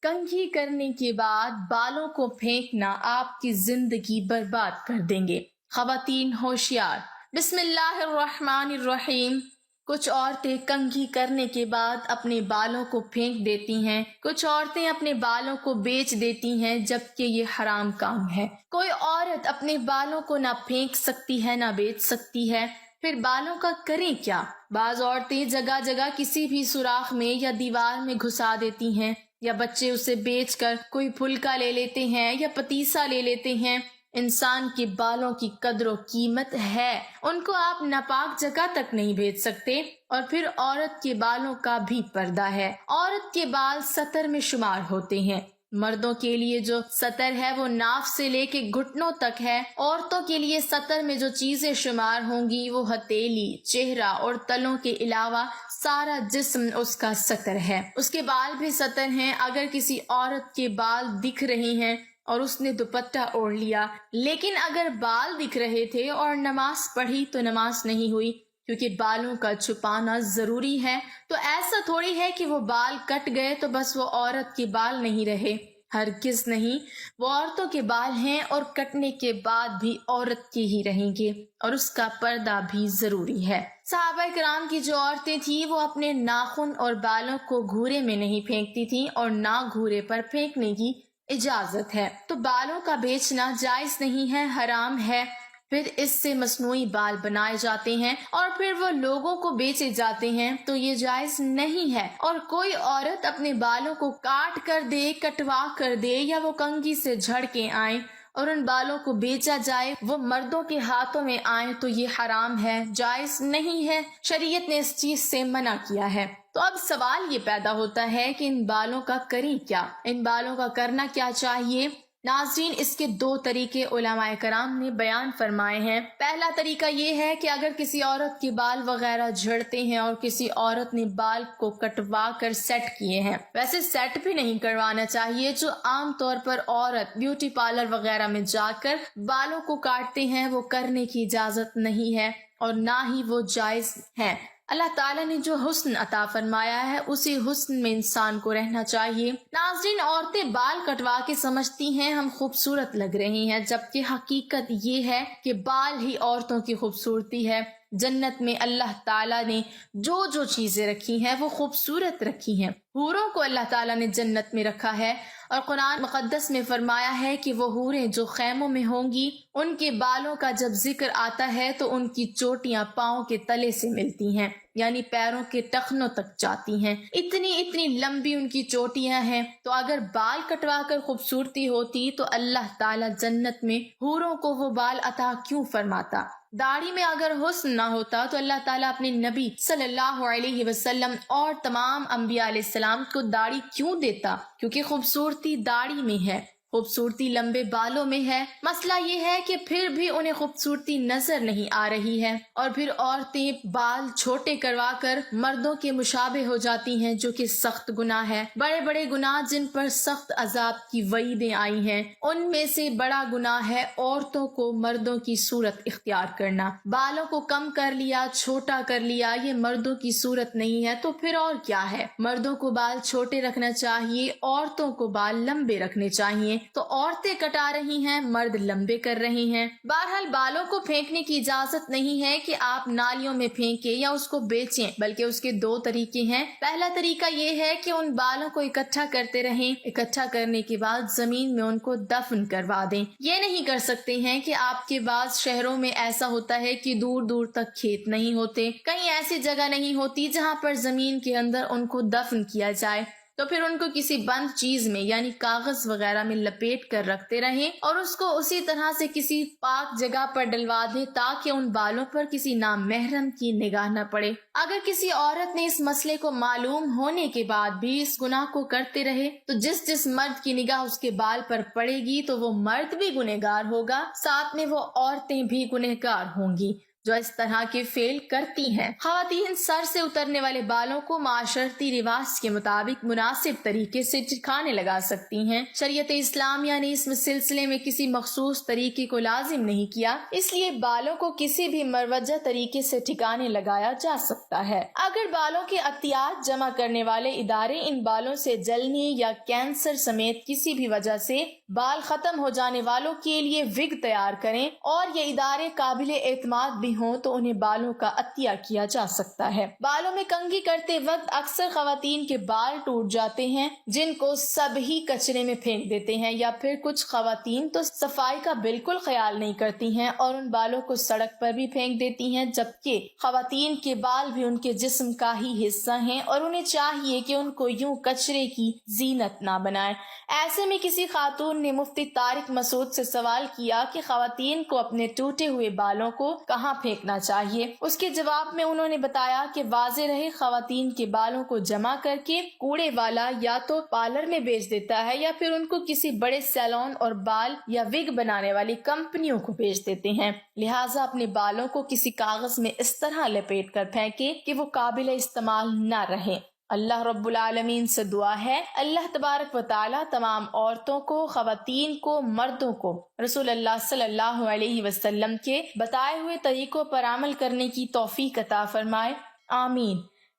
کنگھی کرنے کے بعد بالوں کو پھینکنا آپ کی زندگی برباد کر دیں گے۔ خواتین ہوشیار، بسم اللہ الرحمن الرحیم۔ کچھ عورتیں کنگھی کرنے کے بعد اپنے بالوں کو پھینک دیتی ہیں، کچھ عورتیں اپنے بالوں کو بیچ دیتی ہیں جبکہ یہ حرام کام ہے۔ کوئی عورت اپنے بالوں کو نہ پھینک سکتی ہے نہ بیچ سکتی ہے، پھر بالوں کا کریں کیا؟ بعض عورتیں جگہ جگہ کسی بھی سوراخ میں یا دیوار میں گھسا دیتی ہیں، یا بچے اسے بیچ کر کوئی پھلکا لے لیتے ہیں یا پتیسا لے لیتے ہیں۔ انسان کے بالوں کی قدر و قیمت ہے، ان کو آپ ناپاک جگہ تک نہیں بھیج سکتے۔ اور پھر عورت کے بالوں کا بھی پردہ ہے، عورت کے بال ستر میں شمار ہوتے ہیں۔ مردوں کے لیے جو سطر ہے وہ ناف سے لے کے گھٹنوں تک ہے، عورتوں کے لیے سطر میں جو چیزیں شمار ہوں گی وہ ہتھیلی، چہرہ اور تلوں کے علاوہ سارا جسم اس کا سطر ہے۔ اس کے بال بھی سطر ہیں۔ اگر کسی عورت کے بال دکھ رہے ہیں اور اس نے دوپٹہ اوڑھ لیا، لیکن اگر بال دکھ رہے تھے اور نماز پڑھی تو نماز نہیں ہوئی، کیونکہ بالوں کا چھپانا ضروری ہے۔ تو ایسا تھوڑی ہے کہ وہ بال کٹ گئے تو بس وہ عورت کے بال نہیں رہے، ہرگز نہیں، وہ عورتوں کے بال ہیں اور کٹنے کے بعد بھی عورت کے ہی رہیں گے، اور اس کا پردہ بھی ضروری ہے۔ صحابہ کرام کی جو عورتیں تھیں وہ اپنے ناخن اور بالوں کو گھورے میں نہیں پھینکتی تھیں، اور نہ گھورے پر پھینکنے کی اجازت ہے۔ تو بالوں کا بیچنا جائز نہیں ہے، حرام ہے۔ پھر اس سے مصنوعی بال بنائے جاتے ہیں اور پھر وہ لوگوں کو بیچے جاتے ہیں، تو یہ جائز نہیں ہے۔ اور کوئی عورت اپنے بالوں کو کاٹ کر دے، کٹوا کر دے، یا وہ کنگھی سے جھڑ کے آئیں اور ان بالوں کو بیچا جائے، وہ مردوں کے ہاتھوں میں آئیں، تو یہ حرام ہے، جائز نہیں ہے۔ شریعت نے اس چیز سے منع کیا ہے۔ تو اب سوال یہ پیدا ہوتا ہے کہ ان بالوں کا کریں کیا؟ ان بالوں کا کرنا کیا چاہیے؟ ناظرین، اس کے دو طریقے علماء کرام نے بیان فرمائے ہیں۔ پہلا طریقہ یہ ہے کہ اگر کسی عورت کے بال وغیرہ جھڑتے ہیں اور کسی عورت نے بال کو کٹوا کر سیٹ کیے ہیں، ویسے سیٹ بھی نہیں کروانا چاہیے، جو عام طور پر عورت بیوٹی پارلر وغیرہ میں جا کر بالوں کو کاٹتے ہیں، وہ کرنے کی اجازت نہیں ہے اور نہ ہی وہ جائز ہے۔ اللہ تعالیٰ نے جو حسن عطا فرمایا ہے اسی حسن میں انسان کو رہنا چاہیے۔ ناظرین، عورتیں بال کٹوا کے سمجھتی ہیں ہم خوبصورت لگ رہی ہیں، جبکہ حقیقت یہ ہے کہ بال ہی عورتوں کی خوبصورتی ہے۔ جنت میں اللہ تعالیٰ نے جو جو چیزیں رکھی ہیں وہ خوبصورت رکھی ہیں۔ حوروں کو اللہ تعالیٰ نے جنت میں رکھا ہے، اور قرآن مقدس میں فرمایا ہے کہ وہ حوریں جو خیموں میں ہوں گی، ان کے بالوں کا جب ذکر آتا ہے تو ان کی چوٹیاں پاؤں کے تلے سے ملتی ہیں، یعنی پیروں کے ٹخنوں تک جاتی ہیں، اتنی لمبی ان کی چوٹیاں ہیں۔ تو اگر بال کٹوا کر خوبصورتی ہوتی تو اللہ تعالیٰ جنت میں حوروں کو وہ بال عطا کیوں فرماتا؟ داڑھی میں اگر حسن نہ ہوتا تو اللہ تعالیٰ اپنے نبی صلی اللہ علیہ وسلم اور تمام انبیاء علیہ السلام کو داڑھی کیوں دیتا؟ کیونکہ خوبصورتی داڑھی میں ہے، خوبصورتی لمبے بالوں میں ہے۔ مسئلہ یہ ہے کہ پھر بھی انہیں خوبصورتی نظر نہیں آ رہی ہے، اور پھر عورتیں بال چھوٹے کروا کر مردوں کے مشابہ ہو جاتی ہیں، جو کہ سخت گناہ ہے۔ بڑے بڑے گناہ جن پر سخت عذاب کی وعیدیں آئی ہیں، ان میں سے بڑا گناہ ہے عورتوں کو مردوں کی صورت اختیار کرنا۔ بالوں کو کم کر لیا، چھوٹا کر لیا، یہ مردوں کی صورت نہیں ہے، تو پھر اور کیا ہے؟ مردوں کو بال چھوٹے رکھنا چاہیے، عورتوں کو بال لمبے رکھنے چاہیے۔ تو عورتیں کٹا رہی ہیں، مرد لمبے کر رہے ہیں۔ بہرحال بالوں کو پھینکنے کی اجازت نہیں ہے کہ آپ نالیوں میں پھینکیں یا اس کو بیچیں، بلکہ اس کے دو طریقے ہیں۔ پہلا طریقہ یہ ہے کہ ان بالوں کو اکٹھا کرتے رہیں، اکٹھا کرنے کے بعد زمین میں ان کو دفن کروا دیں۔ یہ نہیں کر سکتے ہیں کہ آپ کے بعض شہروں میں ایسا ہوتا ہے کہ دور دور تک کھیت نہیں ہوتے، کہیں ایسی جگہ نہیں ہوتی جہاں پر زمین کے اندر ان کو دفن کیا جائے، تو پھر ان کو کسی بند چیز میں یعنی کاغذ وغیرہ میں لپیٹ کر رکھتے رہیں اور اس کو اسی طرح سے کسی پاک جگہ پر ڈلوا دیں تاکہ ان بالوں پر کسی نامحرم کی نگاہ نہ پڑے۔ اگر کسی عورت نے اس مسئلے کو معلوم ہونے کے بعد بھی اس گناہ کو کرتے رہے تو جس مرد کی نگاہ اس کے بال پر پڑے گی تو وہ مرد بھی گنہگار ہوگا، ساتھ میں وہ عورتیں بھی گنہگار ہوں گی۔ جو اس طرح کے فعل کرتی ہیں۔ خواتین سر سے اترنے والے بالوں کو معاشرتی رواج کے مطابق مناسب طریقے سے ٹھکانے لگا سکتی ہیں۔ شریعت اسلامیہ نے اس سلسلے میں کسی مخصوص طریقے کو لازم نہیں کیا، اس لیے بالوں کو کسی بھی مروجہ طریقے سے ٹھکانے لگایا جا سکتا ہے۔ اگر بالوں کے عطیات جمع کرنے والے ادارے ان بالوں سے جلنے یا کینسر سمیت کسی بھی وجہ سے بال ختم ہو جانے والوں کے لیے وگ تیار کریں اور یہ ادارے قابل اعتماد بھی ہوں تو انہیں بالوں کا عطیہ کیا جا سکتا ہے۔ بالوں میں کنگھی کرتے وقت اکثر خواتین کے بال ٹوٹ جاتے ہیں جن کو سب ہی کچرے میں پھینک دیتے ہیں، یا پھر کچھ خواتین تو صفائی کا بالکل خیال نہیں کرتی ہیں اور ان بالوں کو سڑک پر بھی پھینک دیتی ہیں، جبکہ خواتین کے بال بھی ان کے جسم کا ہی حصہ ہیں اور انہیں چاہیے کہ ان کو یوں کچرے کی زینت نہ بنائیں۔ ایسے میں کسی خاتون نے مفتی طارق مسعود سے سوال کیا کہ خواتین کو اپنے ٹوٹے ہوئے بالوں کو کہاں پھینکنا چاہیے۔ اس کے جواب میں انہوں نے بتایا کہ واضح رہے، خواتین کے بالوں کو جمع کر کے کوڑے والا یا تو پارلر میں بیچ دیتا ہے یا پھر ان کو کسی بڑے سیلون اور بال یا وگ بنانے والی کمپنیوں کو بیچ دیتے ہیں، لہٰذا اپنے بالوں کو کسی کاغذ میں اس طرح لپیٹ کر پھینکے کہ وہ قابل استعمال نہ رہے۔ اللہ رب العالمین سے دعا ہے اللہ تبارک و تعالی تمام عورتوں کو، خواتین کو، مردوں کو رسول اللہ صلی اللہ علیہ وسلم کے بتائے ہوئے طریقوں پر عمل کرنے کی توفیق عطا فرمائے، آمین۔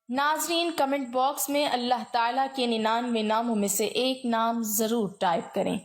ناظرین، کمنٹ باکس میں اللہ تعالیٰ کے 99 ناموں میں سے ایک نام ضرور ٹائپ کریں۔